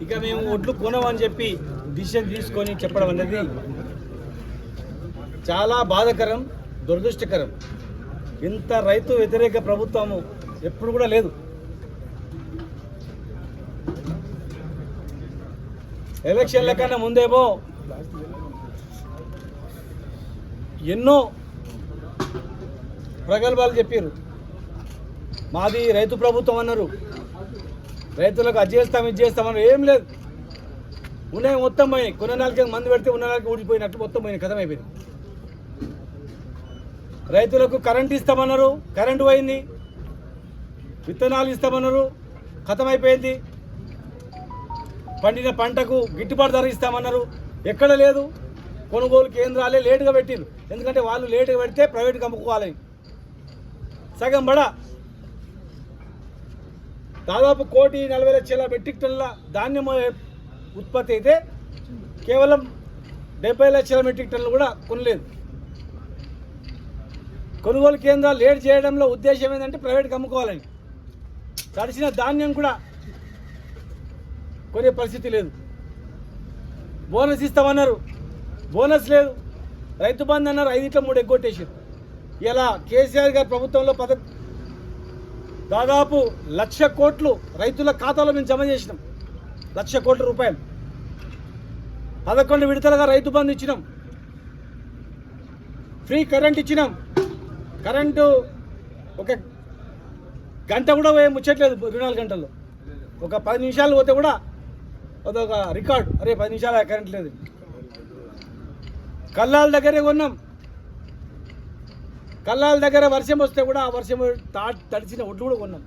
ఇక మేము ఒడ్లు కొనమని చెప్పి డిసిషన్ తీసుకొని చెప్పడం అనేది చాలా బాధాకరం, దురదృష్టకరం. ఇంత రైతు వ్యతిరేక ప్రభుత్వము ఎప్పుడు కూడా లేదు. ఎలక్షన్ల కన్నా ముందేమో ఎన్నో ప్రగల్భాలు చెప్పారు. మాది రైతు ప్రభుత్వం అన్నారు, రైతులకు అది చేస్తాం ఇది చేస్తామన్నారు. ఏం లేదు, ఉన్నాయి మొత్తం పోయినాయి. కొన్న నాలుగు మంది పెడితే ఉన్న నాలుగు ఊడిపోయినట్టు మొత్తం పోయినాయి, కథం అయిపోయింది. రైతులకు కరెంట్ ఇస్తామన్నారు, కరెంటు పోయింది. విత్తనాలు ఇస్తామన్నారు, కథం అయిపోయింది. పండిన పంటకు గిట్టుబాటు ధర ఇస్తామన్నారు, ఎక్కడ లేదు. కొనుగోలు కేంద్రాలే లేటుగా పెట్టిరు, ఎందుకంటే వాళ్ళు లేటుగా పెడితే ప్రైవేట్కి అమ్ముకోవాలి. సగం బడ దాదాపు 1,40,00,000 మెట్రిక్ టన్నుల ధాన్యం ఉత్పత్తి అయితే కేవలం 70 లక్షల మెట్రిక్ టన్నులు కూడా కొనలేదు. కొనుగోలు కేంద్రాలు లేట్ చేయడంలో ఉద్దేశం ఏంటంటే ప్రైవేట్కి అమ్ముకోవాలని. తడిసిన ధాన్యం కూడా కొనే పరిస్థితి లేదు. బోనస్ ఇస్తామన్నారు, బోనస్ లేదు. రైతు బంధు అన్నారు, 5 3 ఎగ్గొట్టేసారు. ఇలా కేసీఆర్ గారి ప్రభుత్వంలో దాదాపు 1,00,000 కోట్లు రైతుల ఖాతాలో మేము జమ చేసినాం. 1,00,000 కోట్ల రూపాయలు 11 విడతలుగా రైతు బంధు ఇచ్చినాం. ఫ్రీ కరెంట్ ఇచ్చినాం. కరెంటు ఒక గంట కూడా ముచ్చట్లేదు, 24 గంటల్లో. ఒక 10 నిమిషాలు పోతే కూడా అదొక రికార్డు. అరే 10 నిమిషాలు కరెంట్ లేదు. కల్లాల దగ్గరే కొన్నాం. కల్లాల దగ్గర వర్షం వస్తే కూడా ఆ వర్షం తడిచిన ఒడ్లు కూడా కొన్నాం.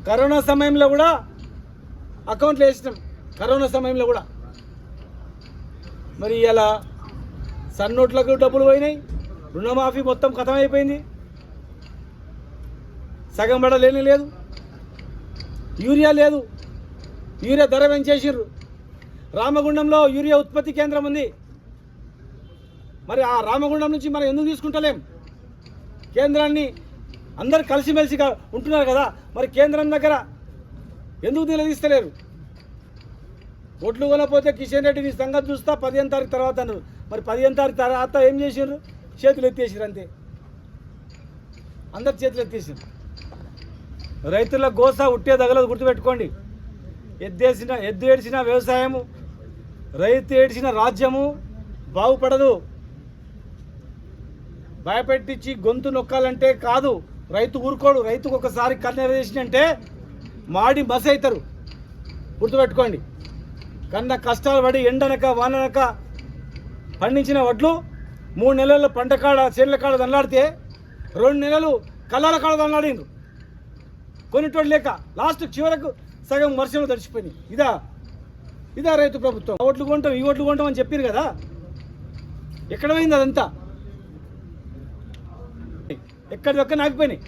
కరోనా సమయంలో కూడా అకౌంట్లు వేసినాం. కరోనా సమయంలో కూడా మరి ఇలా సన్నోట్లకు డబ్బులు పోయినాయి. రుణమాఫీ మొత్తం ఖతం అయిపోయింది. సగం బడ లేని లేదు. యూరియా లేదు. యూరియా ధర పెంచేసిర్రు. రామగుండంలో యూరియా ఉత్పత్తి కేంద్రం ఉంది. మరి ఆ రామగుండం నుంచి మనం ఎందుకు తీసుకుంటలేం? కేంద్రాన్ని అందరు కలిసిమెలిసిగా ఉంటున్నారు కదా, మరి కేంద్రం దగ్గర ఎందుకు నిలదీస్తలేరు? ఒడ్లు కొనపోతే కిషన్ రెడ్డిని సంగతి చూస్తా 15 తారీఖు తర్వాత అన్నారు. మరి 15 తారీఖు తర్వాత ఏం చేసారు? చేతులు ఎత్తేసారు అంతే. అందరు చేతులు ఎత్తేసారు. రైతుల గోస ఉట్టే దగలదు, గుర్తుపెట్టుకోండి. ఎద్దు ఏడ్చిన వ్యవసాయము, రైతు ఏడ్చిన రాజ్యము బాగుపడదు. భయపెట్టించి గొంతు నొక్కాలంటే కాదు. రైతు ఊరుకోడు. రైతుకు ఒకసారి కన్నెర చేసినంటే మాడి బస్ అవుతారు, గుర్తుపెట్టుకోండి. కన్న కష్టాలు పడి ఎండనక వాననక పండించిన వడ్లు 3 నెలల్లో పంట కాడ చేనుల కాడ దండాడితే 2 నెలలు కళ్ళాల కాడ దండాడిండ్రు కొనిటోడు లేక. లాస్ట్ చివరకు సగం వర్షంలో తడిచిపోయినాయి. ఇదా రైతు ప్రభుత్వం? ఓట్లు కొంటాం, ఈ ఓట్లు కొంటాం అని చెప్పారు కదా, ఎక్కడ పోయింది అదంతా? ఎక్కడిదొక్క నాకిపోయినాయి.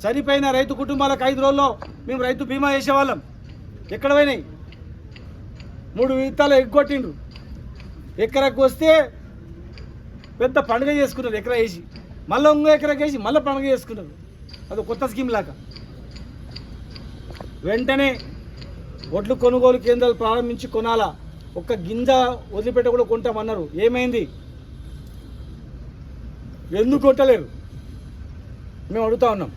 చనిపోయిన రైతు కుటుంబాలకు 5 రోజుల్లో మేము రైతు బీమా వేసేవాళ్ళం. ఎక్కడ పోయినాయి? 3 విత్తాలు ఎగ్గొట్టిండ్రు. ఎకరకు వస్తే పెద్ద పండుగ చేసుకున్నారు. ఎకరా వేసి మళ్ళీ ఇంకో ఎకరాకి వేసి మళ్ళీ పండుగ చేసుకున్నారు. అది కొత్త స్కీమ్ లాగా. వెంటనే ఒడ్లు కొనుగోలు కేంద్రాలు ప్రారంభించి కొనాలా. ఒక్క గింజ వదిలిపెట్ట కూడా కొంటామన్నారు. ఏమైంది? ఎందుకు కొట్టలేరు? మేము అడుగుతా ఉన్నాం.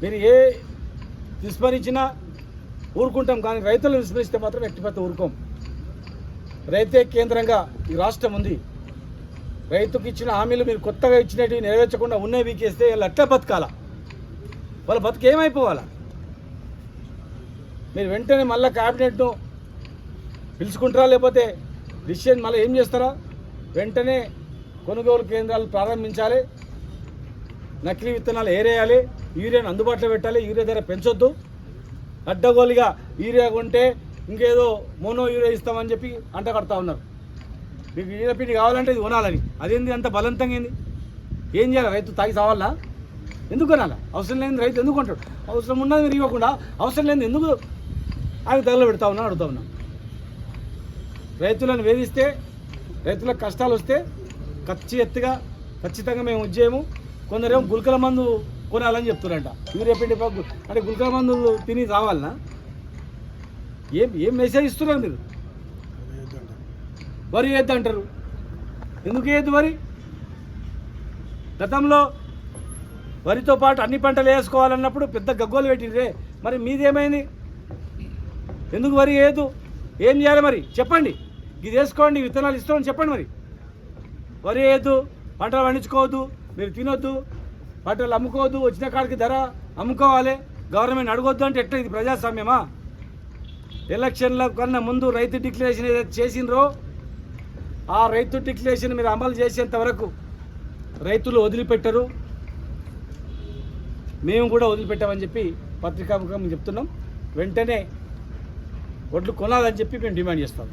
మీరు ఏ విస్మరించినా ఊరుకుంటాం, కానీ రైతులను విస్మరిస్తే మాత్రం వ్యక్తిగత ఊరుకోం. రైతే కేంద్రంగా ఈ రాష్ట్రం ఉంది. రైతుకి ఇచ్చిన హామీలు మీరు కొత్తగా ఇచ్చినవి నెరవేర్చకుండా ఉన్నవి వీకేస్తే వాళ్ళు అట్లా బతకాల. వాళ్ళ బతుకు ఏమైపోవాలా? మీరు వెంటనే మళ్ళీ క్యాబినెట్ను పిలుచుకుంటారా, లేకపోతే డిసిషన్ మళ్ళీ ఏం చేస్తారా? వెంటనే కొనుగోలు కేంద్రాలు ప్రారంభించాలి. నకిలీ విత్తనాలు ఏరేయాలి. యూరియాను అందుబాటులో పెట్టాలి. యూరియా ధర పెంచొద్దు. అడ్డగోలుగా యూరియా కొంటే ఇంకేదో మోనో యూరియా ఇస్తామని చెప్పి అంట కడతా ఉన్నారు. మీకు యూరియా పిండి కావాలంటే ఇది కొనాలని. అదేంది అంత బలవంతంగా ఏంది? ఏం చేయాలి? రైతు తాగి సావాలా? ఎందుకు కొనాలా? అవసరం లేని రైతు ఎందుకు కొంటాడు? అవసరం ఉన్నది మీరు ఇవ్వకుండా అవసరం లేని ఎందుకు ఆయన తగల పెడతా ఉన్నా అడుగుతా ఉన్నాం. రైతులను వేధిస్తే, రైతులకు కష్టాలు వస్తే ఖచ్చితంగా మేము ఉద్యమము. కొందరేమో గుల్కల మందు కొనాలని చెప్తున్నారంట. యూరియా పిండి అంటే గుల్కల మందు తిని రావాలనా? ఏం మెసేజ్ ఇస్తున్నారు మీరు? వరి వేద్దంటారు. ఎందుకు వేయద్దు వరి? గతంలో వరితో పాటు అన్ని పంటలు వేసుకోవాలన్నప్పుడు పెద్ద గగ్గోలు పెట్టిందే, మరి మీదేమైంది? ఎందుకు వరి వేయద్దు? ఏం చేయాలి మరి చెప్పండి. ఇది వేసుకోండి, విత్తనాలు ఇస్తామని చెప్పండి. మరి వరి వేయద్దు, పంటలు పండించుకోవద్దు, మీరు తినొద్దు, పంటలు అమ్ముకోవద్దు, వచ్చిన కాడికి ధర అమ్ముకోవాలి, గవర్నమెంట్ అడగొద్దు అంటే ఎట్లా? ఇది ప్రజాస్వామ్యమా? ఎలక్షన్ల కన్నా ముందు రైతు డిక్లరేషన్ ఏదైతే చేసినరో ఆ రైతు డిక్లరేషన్ మీరు అమలు చేసేంత వరకు రైతులు వదిలిపెట్టరు, మేము కూడా వదిలిపెట్టామని చెప్పి పత్రికాముఖంగా చెప్తున్నాం. వెంటనే ఒడ్లు కొనాలని చెప్పి మేము డిమాండ్ చేస్తాం.